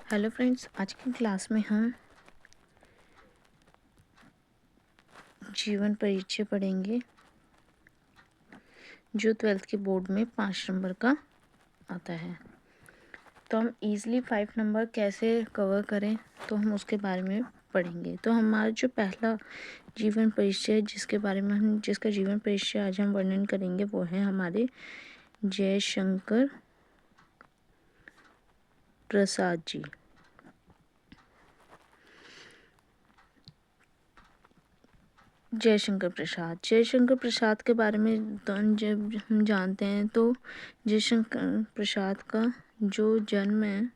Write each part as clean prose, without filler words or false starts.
Hello friends, आज की class में हम जीवन परिचय पढ़ेंगे जो 12th के बोर्ड में 5 नंबर का आता है। तो हम इजीली 5 नंबर कैसे कवर करें तो हम उसके बारे में पढ़ेंगे। तो हमारा जो पहला जीवन परिचय जिसका जीवन परिचय आज हम वर्णन करेंगे वो है हमारे जयशंकर प्रसाद जी। जयशंकर प्रसाद के बारे में तो जब हम जानते हैं तो जयशंकर प्रसाद का जो जन्म है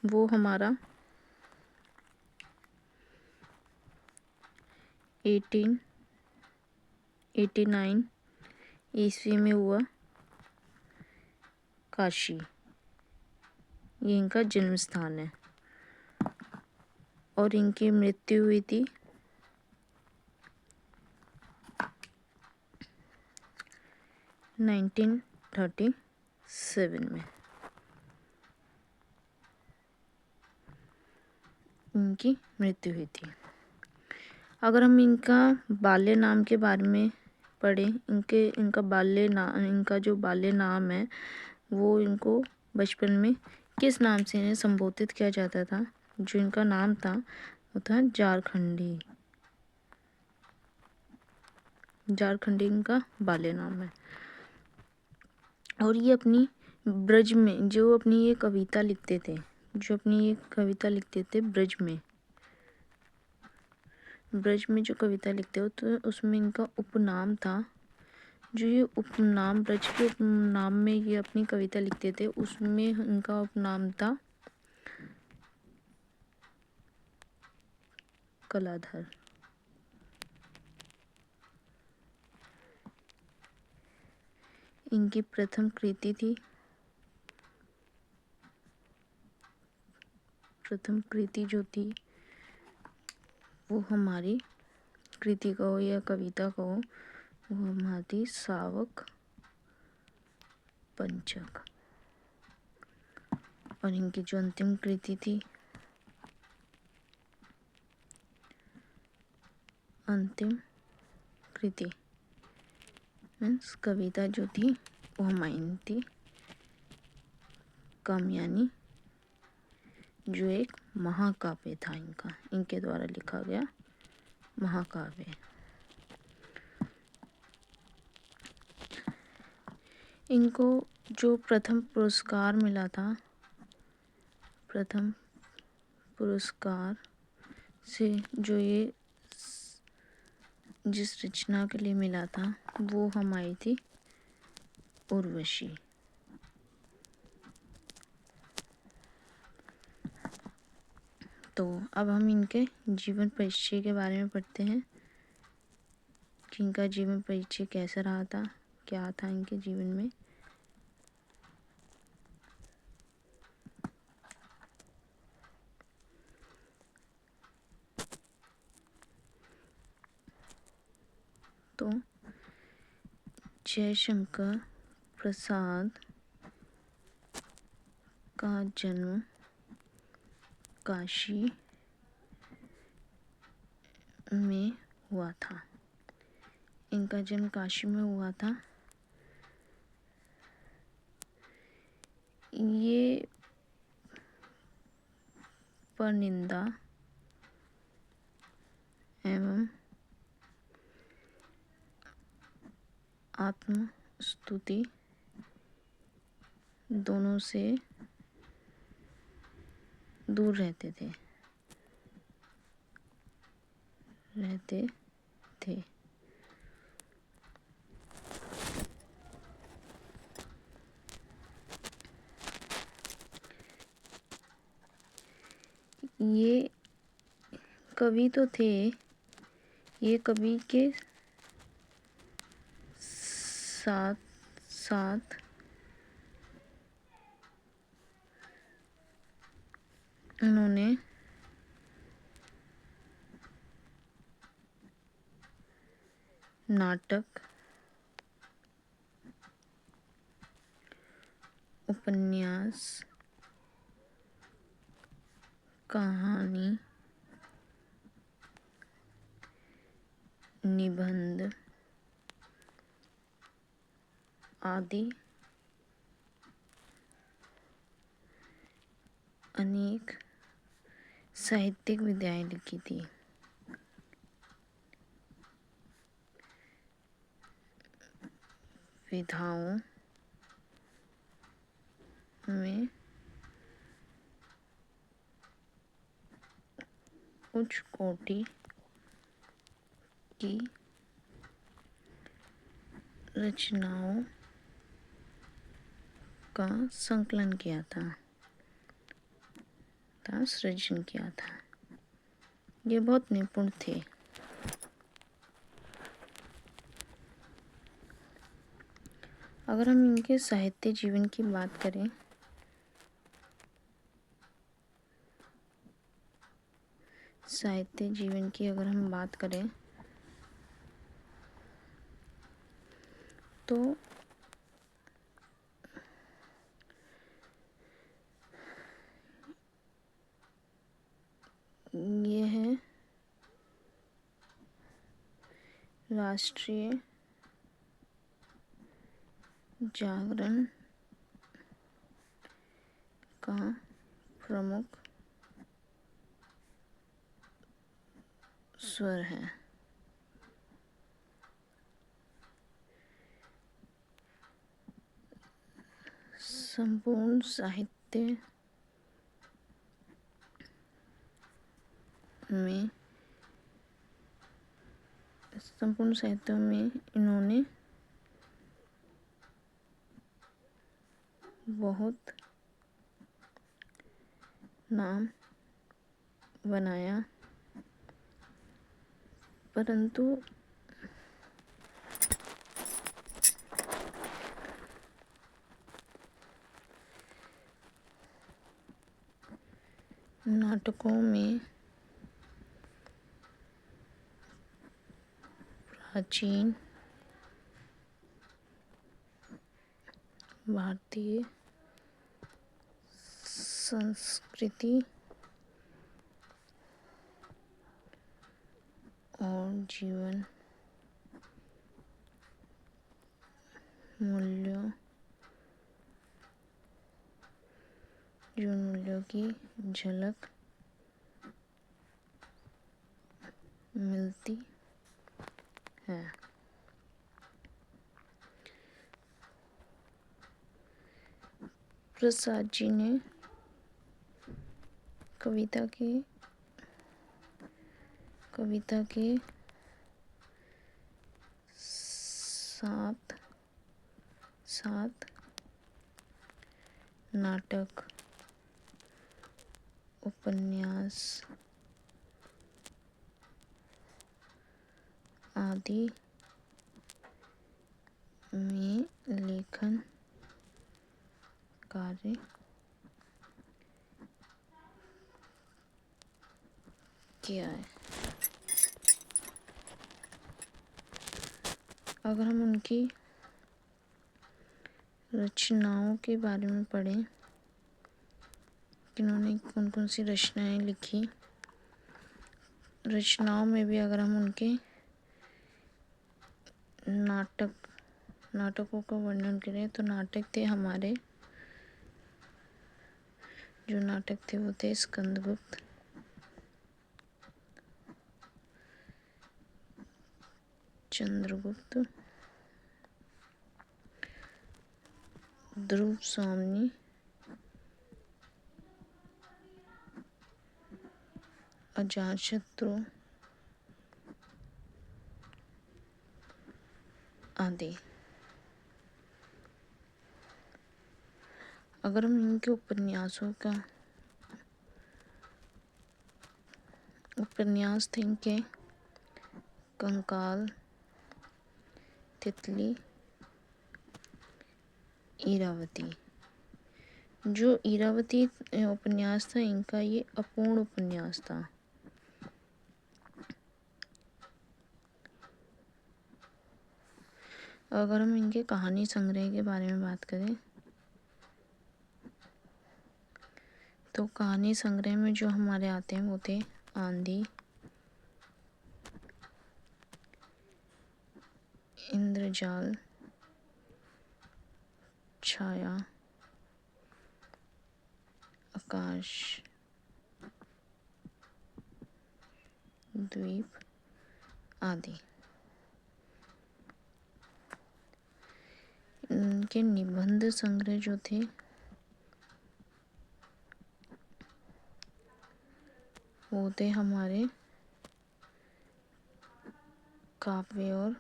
वो हमारा 1889 ईस्वी में हुआ। काशी ये इनका जन्म स्थान है और इनकी मृत्यु हुई थी 1937 में। इनकी मृत्यु हुई थी। अगर हम इनका बाल्य नाम के बारे में पढ़ें, इनका जो बाल्य नाम है वो इनको बचपन में किस नाम से इन्हें संबोधित किया जाता था। जो इनका नाम था वो था झारखंडी इनका बाल्य नाम है। और ये अपनी ब्रज में जो अपनी ये कविता लिखते थे ब्रज में जो कविता लिखते हो तो उसमें इनका उपनाम था। जो ये उपनाम ब्रज के उपनाम में ये अपनी कविता लिखते थे उसमें इनका उपनाम था कलाधर। इनकी प्रथम कृति जो थी वो हमारी कृति कहो या कविता कहो वो हमारी सावक पंचक। और इनकी जो अंतिम कृति थी मीन्स कविता जो थी वो हमारी थी कामयानी, जो एक महाकाव्य था इनके द्वारा लिखा गया महाकाव्य। इनको जो प्रथम पुरस्कार से जो ये जिस रचना के लिए मिला था वो हमारी थी उर्वशी। तो अब हम इनके जीवन परिचय के बारे में पढ़ते हैं कि इनका जीवन परिचय कैसा रहा था, क्या था इनके जीवन में। तो जयशंकर प्रसाद का जन्म काशी में हुआ था। इनका जन्म काशी में हुआ था। ये परनिंदा एवं आत्मस्तुति दोनों से दूर रहते थे। ये कवि तो थे, ये कवि के साथ साथ उन्होंने नाटक, उपन्यास, कहानी, निबंध आदि अनेक साहित्यिक विधाएं लिखी थी। विधाओं में उच्च कोटि की रचनाओं का संकलन किया था, सृजन किया था। ये बहुत निपुण थे। अगर हम इनके साहित्य जीवन की बात करें, साहित्य जीवन की अगर हम बात करें तो ये है राष्ट्रीय जागरण का प्रमुख स्वर है। संपूर्ण साहित्य में इन्होंने बहुत नाम बनाया, परंतु नाटकों में प्राचीन भारतीय संस्कृति और जीवन मूल्यों की झलक मिलती है। प्रसाद जी ने कविता के 7 नाटक, उपन्यास आदि में लेखन कार्य किया है। अगर हम उनकी रचनाओं के बारे में पढ़ें कि उन्होंने कौन कौन सी रचनाएं लिखी, रचनाओं में भी अगर हम उनके नाटकों का वर्णन करें तो नाटक थे हमारे, जो नाटक थे वो थे स्कंदगुप्त, चंद्रगुप्त, ध्रुव स्वामी, अजातशत्रु आदि। अगर हम इनके उपन्यास थे इनके कंकाल, तितली, इरावती। जो इरावती उपन्यास था इनका ये अपूर्ण उपन्यास था। अगर हम इनके कहानी संग्रह के बारे में बात करें तो कहानी संग्रह में जो हमारे आते हैं वो थे आंधी, इंद्रजाल, छाया, आकाश, द्वीप आदि। इनके निबंध संग्रह जो थे वो थे हमारे काव्य और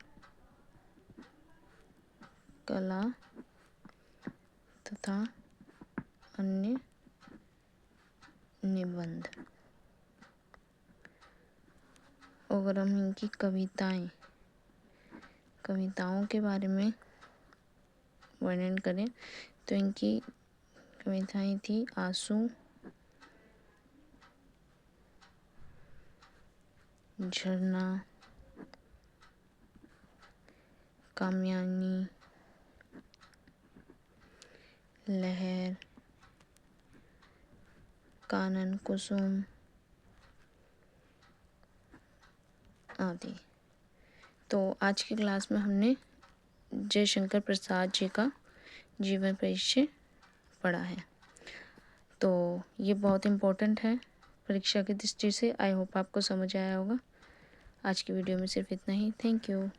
कला तथा अन्य निबंध। अगर हम इनकी कविताओं के बारे में वर्णन करें तो इनकी कविताएं थी आंसू, झरना, कामयानी, लहर, कानन कुसुम आदि। तो आज की क्लास में हमने जयशंकर प्रसाद जी का जीवन परिचय पढ़ा है। तो ये बहुत इम्पोर्टेंट है परीक्षा की दृष्टि से। आई होप आपको समझ आया होगा। आज की वीडियो में सिर्फ इतना ही। Thank you.